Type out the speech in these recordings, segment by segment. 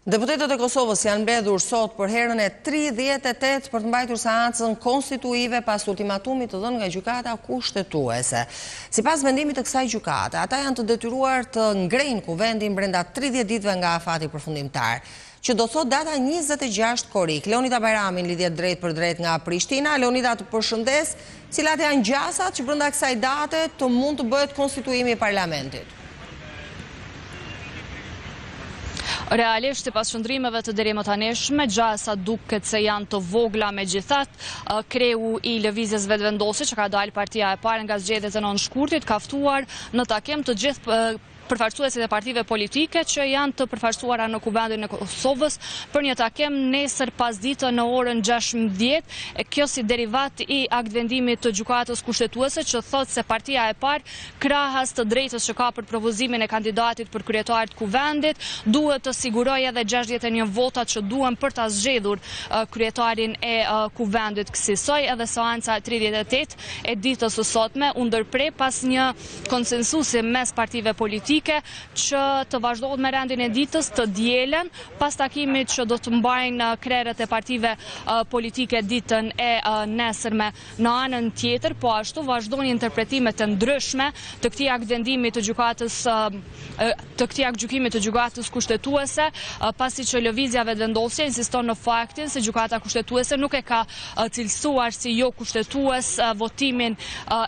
Deputetët e Kosovës janë mbledhur sot për herën e 38 për të mbajtur seancën konstituive pas ultimatumit të dhënë nga gjykata kushtetuese. Sipas vendimit të kësaj gjykate, ata janë të detyruar të ngrejnë kuvendin brenda 30 ditëve nga afati përfundimtar, që do thot data 26 korrik. Leonida Bajrami lidhjet drejt për drejt nga Prishtina. Leonida, të përshëndes, cilat janë gjasat që brenda kësaj date të mund të bëhet konstituimi i parlamentit? Realisht, pas shëndrimeve të deri më tanishme, gjasa duket se janë të vogla megjithatë. Kreu i lëvizjes vetëvendosje që ka dalë partia e parë nga zgjedhjet e nënshkurtit ka ftuar në takim të gjithë përfaqësuesit e partive politike që janë të përfaqësuara në Kuvendin e Kosovës për një takim nesër pasditë në orën 16. Kjo si derivat i aktvendimit të gjykatës kushtetuese që thotë se partia e parë, krahas të drejtës që ka për propozimin e kandidatit për kryetar të Kuvendit, duhet të sigurojë edhe 61 votat që duhen për ta zgjedhur kryetarin e Kuvendit. Kësaj edhe seanca 38 e ditës së sotme u ndërprej pas një konsensusi mes partive politike që të vazhdohet me rendin e ditës të dielen pas takimit që do të mbajnë krerët e partive politike ditën e nesërme. Në anën tjetër, po ashtu vazhdojnë interpretimet të ndryshme të këtij aktvendimit të gjykatës të gjykatës kushtetuese, pasi që lëvizja vetëvendosje insiston në faktin se gjykata kushtetuese nuk e ka cilësuar si jo kushtetues votimin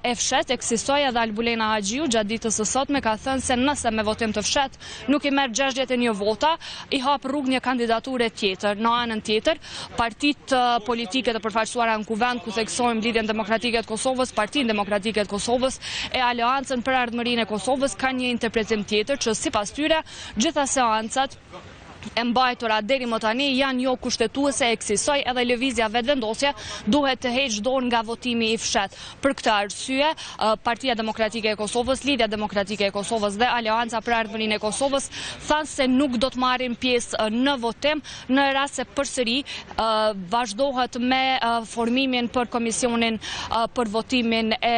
e fshet. Eksistoi edhe Albulena Haxhiu gjatë ditës së sotme ka thënë se nëse me votim të fshet nuk i merr 61 vota, i hap rrugë një kandidature tjetër. Në anën tjetër, partitë politike të përfaqësuara në Kuvend, ku theksojmë Lidhjen Demokratike të Kosovës, Partinë Demokratike të Kosovës e Aleancën për Ardhmërinë e Kosovës, kanë një interpretim tjetër që sipas tyre gjitha seancat e mbajtura deri më tani janë jo kushtetuese. Eksistoi edhe lëvizja vetëvendosje duhet të heqë dorë nga votimi i fshet. Për këtë arsye, Partia Demokratike e Kosovës, Lidhja Demokratike e Kosovës dhe Aleanca për Ardhmërinë e Kosovës thanë se nuk do të marrin pjesë në votim në rast se përsëri vazhdohet me formimin për komisionin për votimin e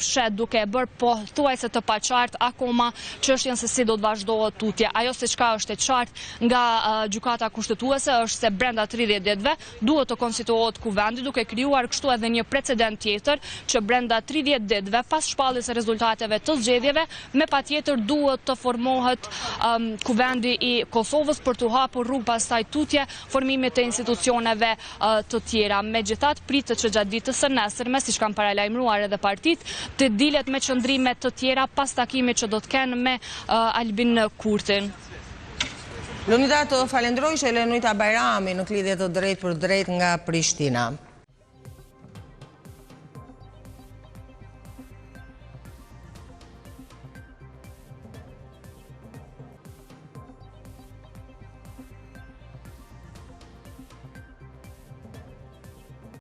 fshet, duke bërë pothuajse të paqartë akoma çështjen se si do të vazhdohet tutje. Ajo se çka është e qartë nga gjykata kushtetuese është se brenda 30 ditëve duhet të konstituohet Kuvendi, duke krijuar kështu edhe një precedent tjetër që brenda 30 ditëve pas shpalljes së rezultateve të zgjedhjeve me patjetër duhet të formohet Kuvendi i Kosovës për të hapur rrugë pastaj tutje formimit të institucioneve të tjera. Megjithatë, pritet që gjatë ditës së nesërme, siç kanë paralajmëruar edhe partitë, të dilet me qëndrime të tjera pas takimit që do të kenë me Albin Kurtin. Leonida, të falenderoj që Leonida Bajrami në lidhje të drejt për drejt nga Prishtina.